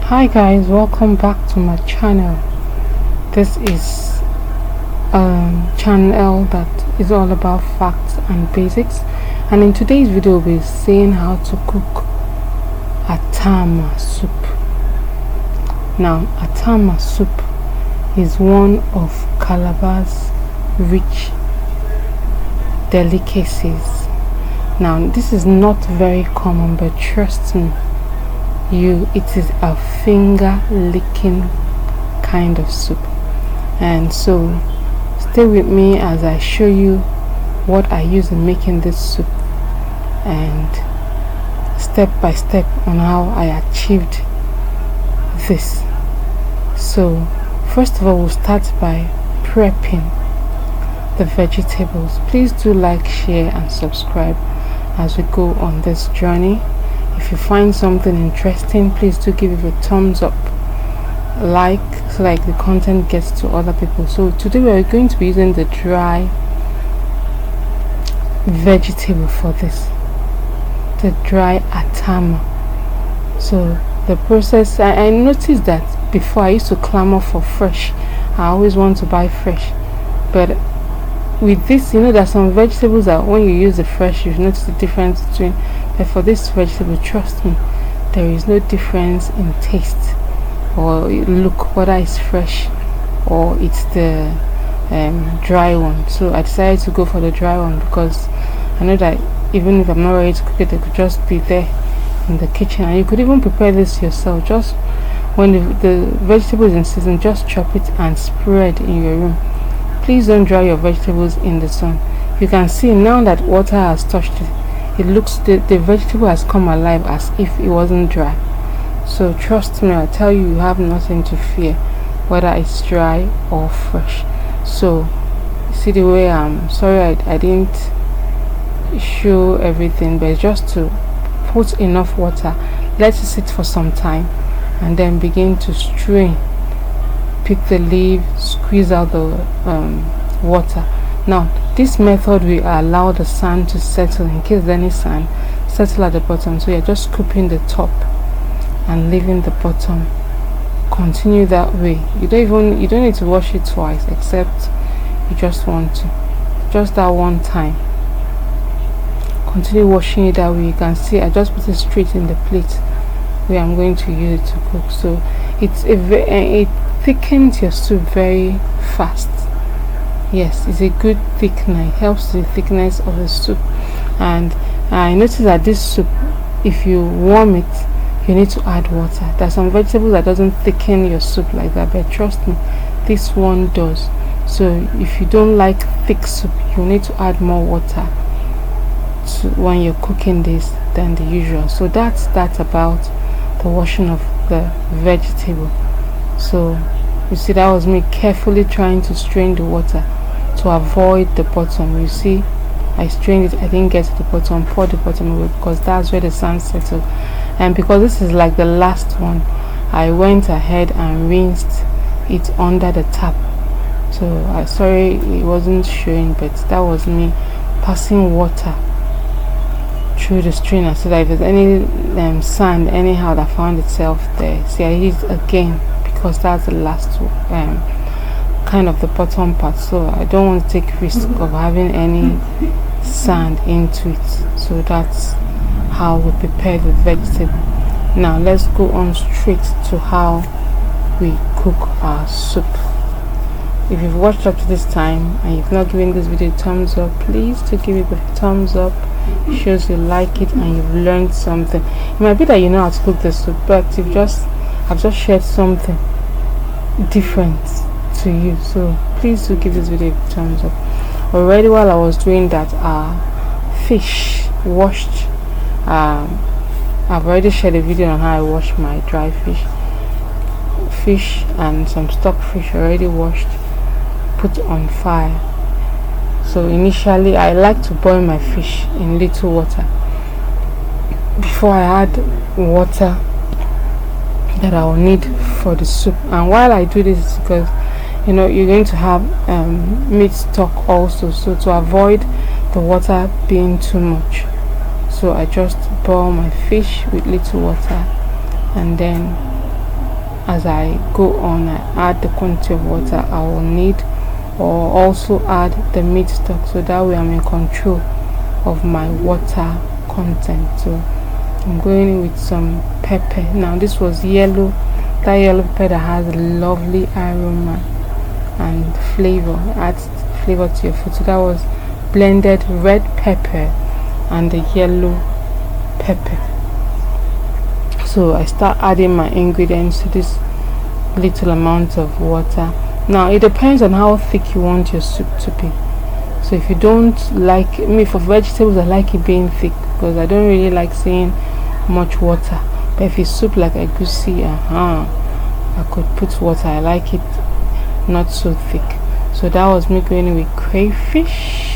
Hi guys, welcome back to my channel. This is a channel that is all about facts and basics, and in today's video we'll be seeing how to cook Atama soup. Now Atama soup is one of Calabar's rich delicacies. Now this is not very common, but trust me, it is a finger licking kind of soup. And so stay with me as I show you what I use in making this soup and step by step on how I achieved this. So first of all, we'll start by prepping the vegetables. Please do like, share and subscribe as we go on this journey. If you find something interesting, please do give it a thumbs up, so like the content gets to other people. So today we are going to be using the dry vegetable for this, the dry Atama. So the process, I noticed that before I used to clamor for fresh. I always want to buy fresh, but with this, there's some vegetables that when you use the fresh, you notice the difference between. But for this vegetable, trust me, there is no difference in taste or look, whether it's fresh or it's the dry one. So I decided to go for the dry one because I know that even if I'm not ready to cook it, it could just be there in the kitchen, and you could even prepare this yourself. Just when the vegetable is in season, just chop it and spread in your room. Please don't dry your vegetables in the sun. You can see now that water has touched it. It looks, the vegetable has come alive as if it wasn't dry. So trust me, I tell you, you have nothing to fear, whether it's dry or fresh. So see the way I'm sorry I didn't show everything, but just to put enough water, let it sit for some time, and then begin to strain. Pick the leaf, squeeze out the water. Now this method will allow the sand to settle, in case any sand settle at the bottom. So you're just scooping the top and leaving the bottom. Continue that way. You don't need to wash it twice, except you just want to, just that one time. Continue washing it that way. You can see I just put it straight in the plate where I'm going to use it to cook. So it thickens your soup very fast. Yes, it's a good thickener. It helps the thickness of the soup. And I noticed that this soup, if you warm it, you need to add water. There's some vegetables that doesn't thicken your soup like that, but trust me, this one does. So if you don't like thick soup, you need to add more water when you're cooking this than the usual. So that's about the washing of the vegetable. So you see, that was me carefully trying to strain the water to avoid the bottom. You see, I strained it, I didn't get to the bottom, pour the bottom away because that's where the sand settled. And because this is like the last one, I went ahead and rinsed it under the tap. So sorry it wasn't showing, but that was me passing water through the strainer so that if there's any sand anyhow that found itself there, see, I used it again because that's the last kind of the bottom part. So I don't want to take risk of having any sand into it. So that's how we prepare the vegetable. Now let's go on straight to how we cook our soup. If you've watched up to this time and you've not given this video a thumbs up, please to give it a thumbs up. It shows you like it and you've learned something. It might be that you know how to cook the soup, but I've just shared something different to you. So please do give this video a thumbs up. Already while I was doing that, fish washed, I've already shared a video on how I wash my dry fish and some stock fish already washed, put on fire. So initially I like to boil my fish in little water before I add water that I will need for the soup. And while I do this, because you're going to have meat stock also, so to avoid the water being too much, so I just boil my fish with little water and then as I go on, I add the quantity of water I will need, or also add the meat stock, so that way I'm in control of my water content. So I'm going in with some pepper. Now this was yellow, that yellow pepper that has a lovely aroma and flavor, adds flavor to your food. So that was blended red pepper and the yellow pepper. So I start adding my ingredients to this little amount of water. Now it depends on how thick you want your soup to be. So if you don't like me, for vegetables I like it being thick because I don't really like seeing much water. But if it's soup like egusi, I could put water. I like it not so thick. So that was me going with crayfish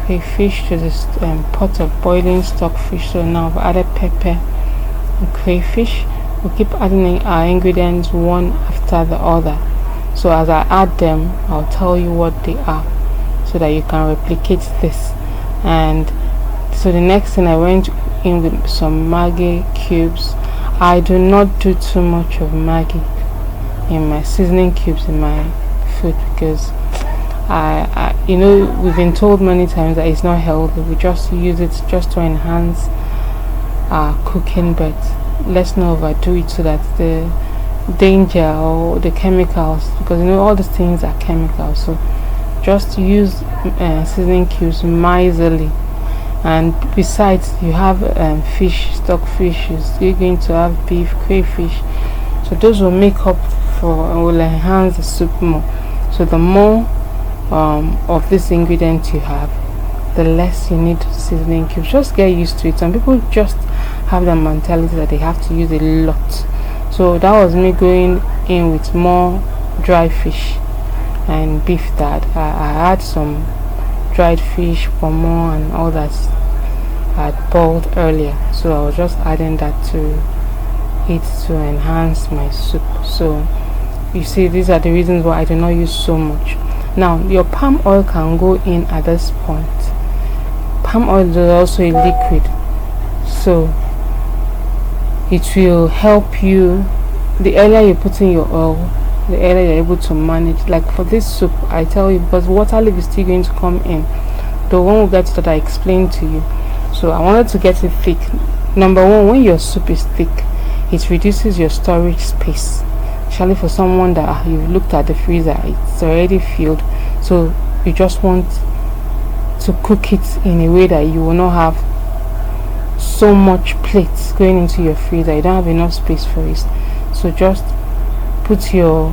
to this pot of boiling stockfish. So now I've added pepper and crayfish. We'll keep adding our ingredients one after the other. So as I add them, I'll tell you what they are, so that you can replicate this. And so the next thing, I went in with some Maggi cubes. I do not do too much of Maggi in my seasoning cubes in my food, because I you know, we've been told many times that it's not healthy. We just use it just to enhance our cooking, but let's not overdo it, so that the danger or the chemicals, because you know all these things are chemicals. So just use seasoning cubes miserly. And besides, you have fish, stock fishes, you're going to have beef, crayfish, so those will make up for, will enhance the soup more. So the more of this ingredient you have, the less you need seasoning cubes. Just get used to it. Some people just have the mentality that they have to use a lot. So that was me going in with more dry fish and beef. That I had some dried fish, pomo and all that I had boiled earlier, so I was just adding that to it to enhance my soup. So you see, these are the reasons why I do not use so much. Now your palm oil can go in at this point. Palm oil is also a liquid, so it will help you. The earlier you put in your oil, the earlier you're able to manage. Like for this soup, I tell you, because water leaf is still going to come in, the one will get that I explained to you. So I wanted to get it thick. Number one, when your soup is thick, it reduces your storage space, especially for someone that you've looked at the freezer, it's already filled, so you just want to cook it in a way that you will not have so much plates going into your freezer. You don't have enough space for it. So just put your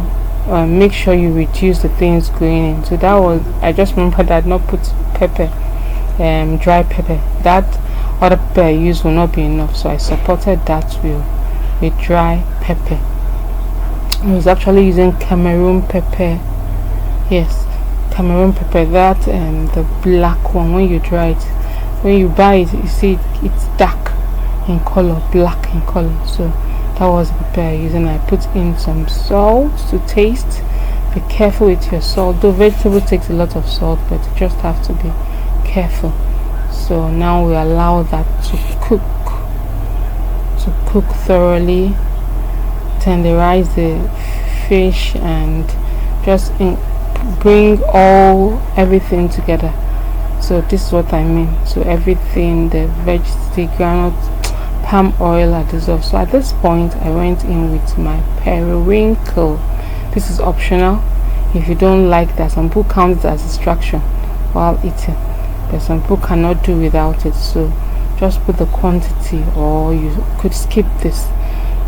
make sure you reduce the things going in. So that was, I just remember that not put pepper, dry pepper. That other pepper I used will not be enough, so I supported that with dry pepper. I was actually using Cameroon pepper. Yes, Cameroon pepper. That the black one. When you dry it, when you buy it, you see it's dark in color, black in color. So that was the pepper I used, and I put in some salt to taste. Be careful with your salt. Though vegetable takes a lot of salt, but you just have to be careful. So now we allow that to cook thoroughly. Tenderize the fish and just bring everything together. So this is what I mean. So everything, the the groundnut, palm oil are dissolved. So at this point I went in with my periwinkle. This is optional. If you don't like that, some people count it as distraction while eating, but some people cannot do without it. So just put the quantity, or you could skip this.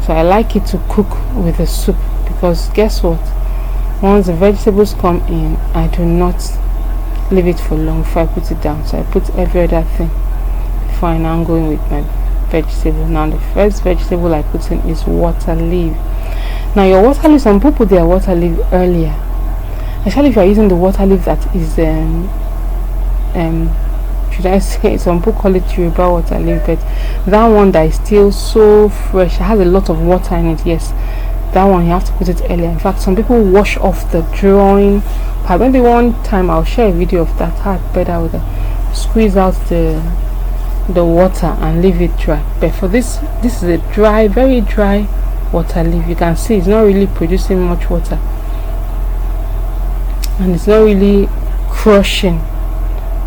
So I like it to cook with the soup, because guess what, once the vegetables come in, I do not leave it for long before I put it down. So I put every other thing before I now go in with my vegetable. Now the first vegetable I put in is water leaf. Now your water leaf, some people put their water leaf earlier, especially if you are using the water leaf that is should I say, some people call it Yoruba water leaf, but that one that is still so fresh, it has a lot of water in it. Yes, that one you have to put it earlier. In fact, some people wash off the drawing part. Maybe one time I'll share a video of that, how better with squeeze out the water and leave it dry. But for this is a dry, very dry water leaf. You can see it's not really producing much water, and it's not really crushing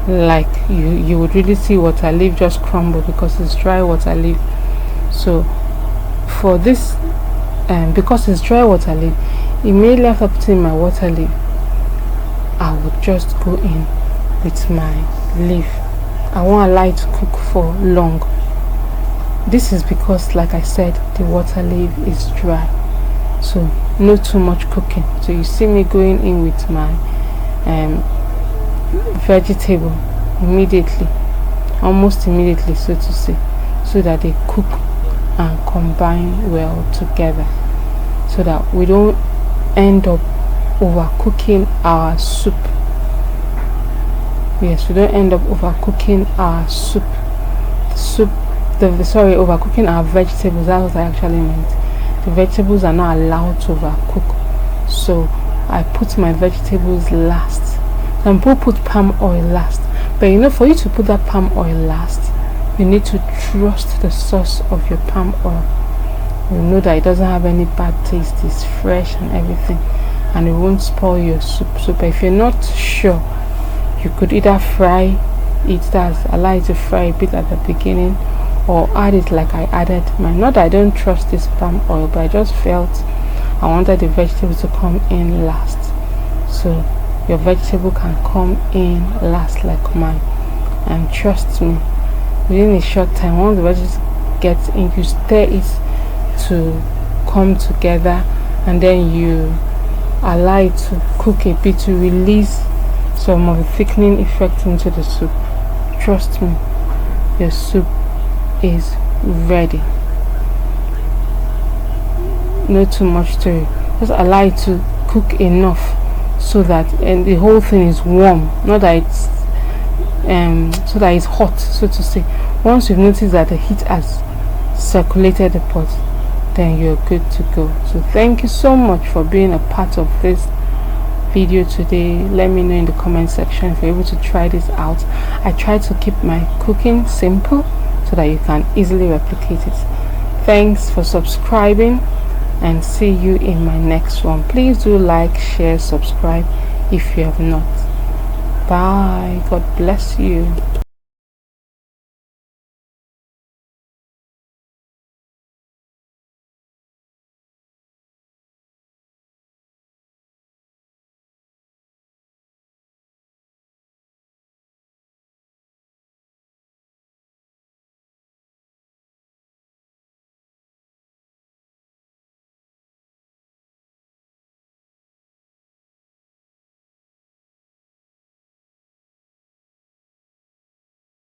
like you would really see water leaf just crumble, because it's dry water leaf. So for this, because it's dry water leaf, immediately after putting my water leaf, I would just go in with my leaf. I won't allow it to cook for long. This is because, like I said, the water leaf is dry, so not too much cooking. So you see me going in with my vegetable immediately, almost immediately, so to say, so that they cook and combine well together, so that we don't end up overcooking our soup. Yes, we don't end up overcooking our soup. Overcooking our vegetables. That's what I actually meant. The vegetables are not allowed to overcook, so I put my vegetables last. Some people put palm oil last, but you know, for you to put that palm oil last, you need to trust the source of your palm oil. You know that it doesn't have any bad taste, it's fresh and everything, and it won't spoil your soup. So but if you're not sure, you could either fry it, that's allow it to fry a bit at the beginning, or add it like I added mine. Not that I don't trust this palm oil, but I just felt I wanted the vegetables to come in last. So your vegetable can come in last like mine, and trust me, within a short time, once the vegetables get in, you stir it to come together, and then you allow it to cook a bit to release some of the thickening effect into the soup. Trust me, your soup is ready. Not too much to it, just allow it to cook enough so that, and the whole thing is warm, not that it's so that it's hot, so to say. Once you've noticed that the heat has circulated the pot, then you're good to go. So thank you so much for being a part of this video today. Let me know in the comment section if you're able to try this out. I try to keep my cooking simple so that you can easily replicate it. Thanks for subscribing, and see you in my next one. Please do like, share, subscribe if you have not. Bye. God bless you.